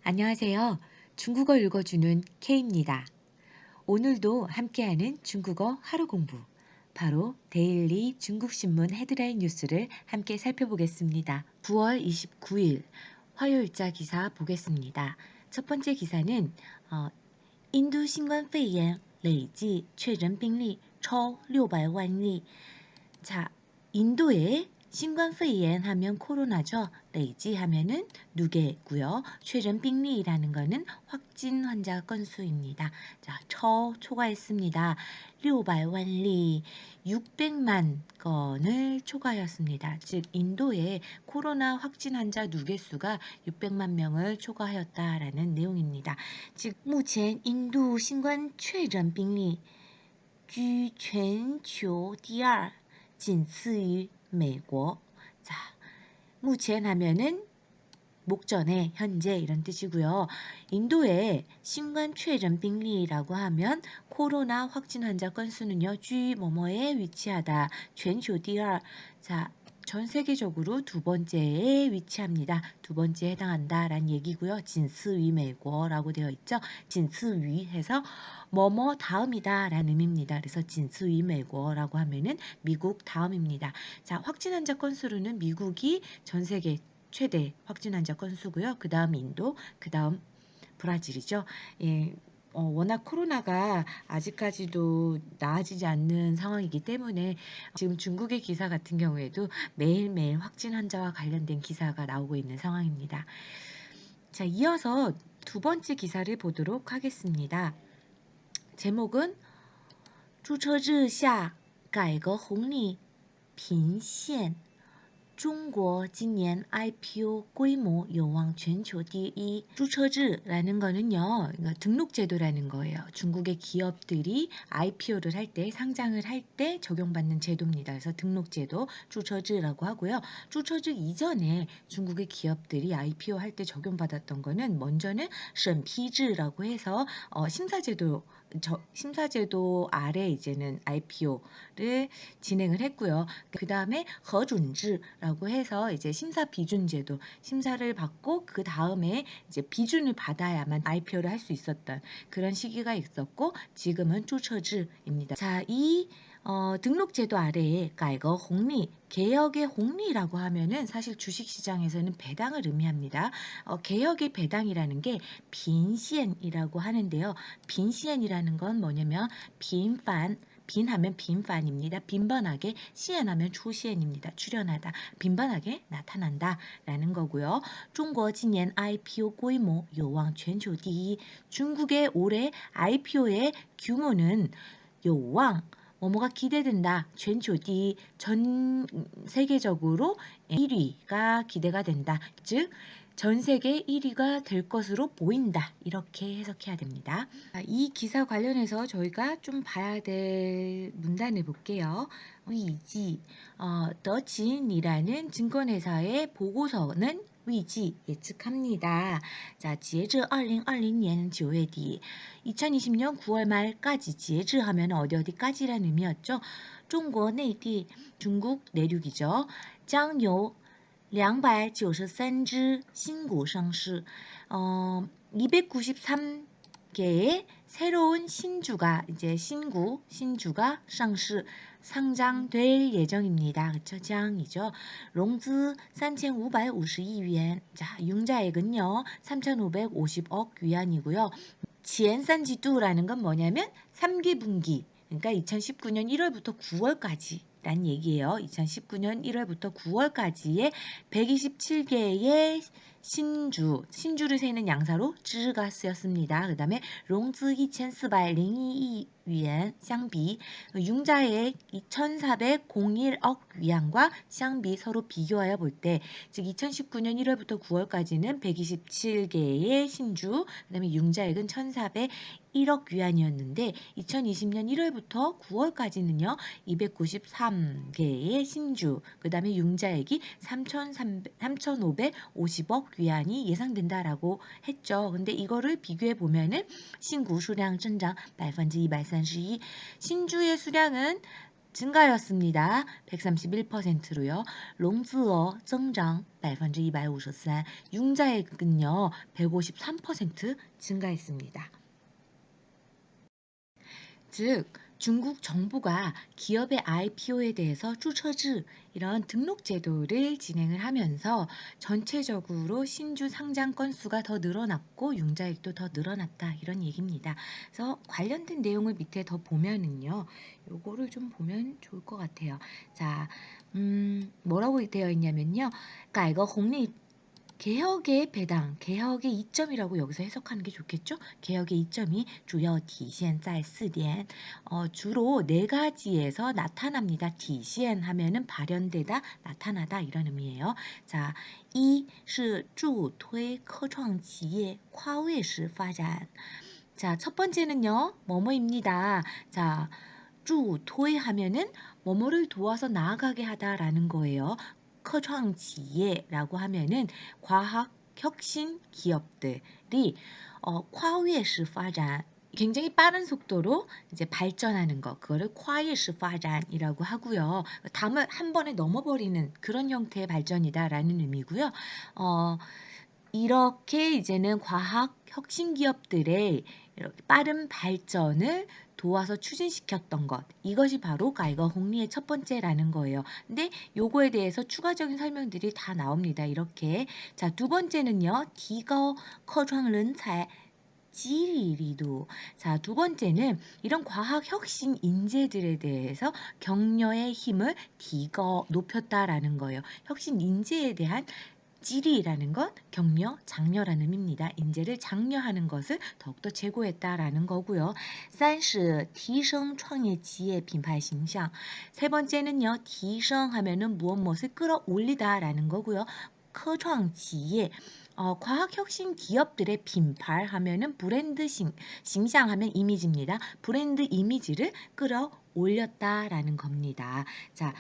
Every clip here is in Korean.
안녕하세요. 중국어 읽어주는 K입니다. 오늘도 함께하는 중국어 하루 공부. 바로 데일리 중국신문 헤드라인 뉴스를 함께 살펴보겠습니다. 9월 29일 화요일자 기사 보겠습니다. 첫 번째 기사는 인도 신冠肺炎累计确诊病例超600万例. 자, 인도의 신冠肺炎 하면 코로나죠. 레이지 하면은 누계고요. 최근 빙리라는 거는 확진 환자 건수입니다. 자, 초과했습니다. 600만 리, 600만 건을 초과하였습니다. 즉 인도의 코로나 확진 환자 누계수가 600만 명을 초과하였다라는 내용입니다. 즉, 目前 인도 신冠 确诊病例居全球第二 仅次于美国. 자, 目前 하면은 목전에 현재 이런 뜻이고요. 인도의 신冠 确诊 病例라고 하면 코로나 확진 환자 건수는요. 쥐 뭐뭐에 위치하다. 全球第二. 자, 전 세계적으로 두 번째에 위치합니다. 두 번째에 해당한다라는 얘기고요. 진스위美国라고 되어 있죠. 진스위 해서 뭐뭐 다음이다 라는 의미입니다. 그래서 진스위美国라고 하면은 미국 다음입니다. 자, 확진 환자 건수로는 미국이 전 세계 최대 확진 환자 건수고요. 그 다음 인도, 그 다음 브라질이죠. 예, 워낙 코로나가 아직까지도 나아지지 않는 상황이기 때문에 지금 중국의 기사 같은 경우에도 매일매일 확진 환자와 관련된 기사가 나오고 있는 상황입니다. 자, 이어서 두 번째 기사를 보도록 하겠습니다. 제목은 注册制下改革红利频现中国今年 IPO规模有望全球第一. 注册制라는 거는요, 등록제도라는 거예요. 중국의 기업들이 IPO를 할 때, 상장을 할 때 적용받는 제도입니다. 그래서 등록제도, 注册制라고 하고요. 注册制이전에 중국의 기업들이 IPO 할 때 적용받았던 거는 먼저는 审批制라고 해서 심사제도 아래 이제는 IPO를 진행을 했고요. 그 다음에 核准制라고 해서 이제 심사 비준 제도, 심사를 받고 그 다음에 이제 비준을 받아야만 IPO를 할 수 있었던 그런 시기가 있었고, 지금은 注册制입니다. 자, 이 등록제도 아래에 改革红利, 개혁의 홍리라고 하면은 사실 주식시장에서는 배당을 의미합니다. 개혁의 배당이라는 게 빈시엔이라고 하는데요. 빈시엔이라는 건 뭐냐면 빈하면 빈판입니다. 빈번하게, 시엔하면 초시엔입니다. 출현하다, 빈번하게 나타난다 라는 거고요. 중국今年 IPO规模有望全球第一. 중국의 올해 IPO의 규모는 有望, 뭐뭐가 기대된다. 全球第一, 전 세계적으로 1위가 기대가 된다. 즉 전 세계 1위가 될 것으로 보인다. 이렇게 해석해야 됩니다. 이 기사 관련해서 저희가 좀 봐야 될 문단을 볼게요. 위지, 더진이라는 증권회사의 보고서는 위지, 예측합니다. 자, 截至2020년 9월底, 2020년 9월 말까지, 截至 하면 어디까지라는 의미였죠. 중국 내디, 중국 내륙이죠. 将有293只新股上市, 293개의 새로운 신주가, 이제 신주가 상장될 예정입니다. 그쵸? 장이죠. 롱즈 3,550亿元. 자, 융자액은요, 3,550억 위안이고요. 지엔산지두라는 건 뭐냐면 3기분기, 그러니까 2019년 1월부터 9월까지 란 얘기예요. 2019년 1월부터 9월까지의 127개의 신주를 세는 양사로 즈가 쓰였습니다. 그 다음에 롱즈 2,402억 위안 相比, 융자액 2,401억 위안과 相比, 서로 비교하여 볼 때, 즉 2019년 1월부터 9월까지는 127개의 신주, 그 다음에 융자액은 1,401억 위안이었는데 2020년 1월부터 9월까지는요 293개의 신주, 그 다음에 융자액이 3,550억 위안이 예상된다라고 했죠. 근데 이거를 비교해 보면은 신구 수량增长 232%, 신주의 수량은 증가였습니다. 131%로요. 롱즈어增长 153%, 융자액은요 153% 증가했습니다. 즉, 중국 정부가 기업의 IPO에 대해서注册制 이런 등록 제도를 진행을 하면서 전체적으로 신주 상장 건수가 더 늘어났고 융자액도 더 늘어났다 이런 얘기입니다. 그래서 관련된 내용을 밑에 더 보면은요, 요거를 좀 보면 좋을 것 같아요. 자, 뭐라고 되어 있냐면요, 그러니까 이거 공리 개혁의 배당, 개혁의 이점이라고 여기서 해석하는 게 좋겠죠? 개혁의 이점이 주요体现在 4点. 주로 네 가지에서 나타납니다. 体现 하면은 발현되다, 나타나다 이런 의미예요. 자, 一是助推科创企业跨越式发展. 자, 첫 번째는요, 뭐뭐입니다. 자, 助推 하면은 뭐뭐를 도와서 나아가게 하다라는 거예요. 科创企业라고 하면은 과학 혁신 기업들이 跨越式 发展, 굉장히 빠른 속도로 이제 발전하는 것, 그거를 跨越式 发展이라고 하고요. 담을 한 번에 넘어버리는 그런 형태의 발전이다라는 의미고요. 이렇게 이제는 과학 혁신 기업들의 이렇게 빠른 발전을 도와서 추진시켰던 것, 이것이 바로 가이거 홍리의 첫 번째라는 거예요. 근데 요거에 대해서 추가적인 설명들이 다 나옵니다. 이렇게. 자, 두 번째는요. 디거 커创人才 지리리도. 자, 두 번째는 이런 과학 혁신 인재들에 대해서 격려의 힘을 디거 높였다라는 거예요. 혁신 인재에 대한 지리라는 것, 격려, 장려라는 의미입니다. 인재를 장려하는 것을 더욱더 제고했다라는 거고요. 三是提升创业企业品牌形象. 세 번째는요. 提升 하면은 무엇을 끌어올리다라는 거고요. 科创企业 과학혁신 기업들의 빈발 하면은 브랜드 싱상 하면 이미지입니다. 브랜드 이미지를 끌어올렸다라는 겁니다. 자,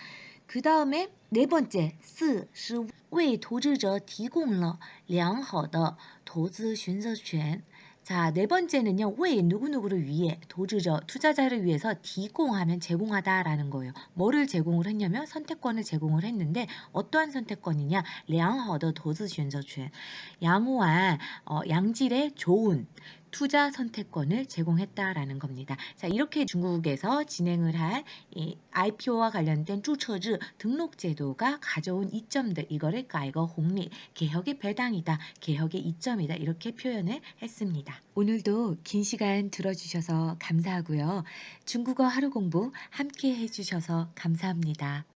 그 다음에 네 번째, 四是为投资者提供了良好的投资选择权. 자, 네 번째는요, 왜 누구누구를 위해, 도주者, 투자자를 위해서提供하면 제공하다라는 거예요. 뭐를 제공을 했냐면 선택권을 제공을 했는데 어떠한 선택권이냐? 良好的投资选择权, 양호한, 양질의 좋은 투자 선택권을 제공했다라는 겁니다. 자, 이렇게 중국에서 진행을 한 이 IPO와 관련된 注册制 등록 제도가 가져온 이점들, 이거를 가이거 홍리, 개혁의 배당이다, 개혁의 이점이다 이렇게 표현을 했습니다. 오늘도 긴 시간 들어주셔서 감사하고요. 중국어 하루 공부 함께 해주셔서 감사합니다.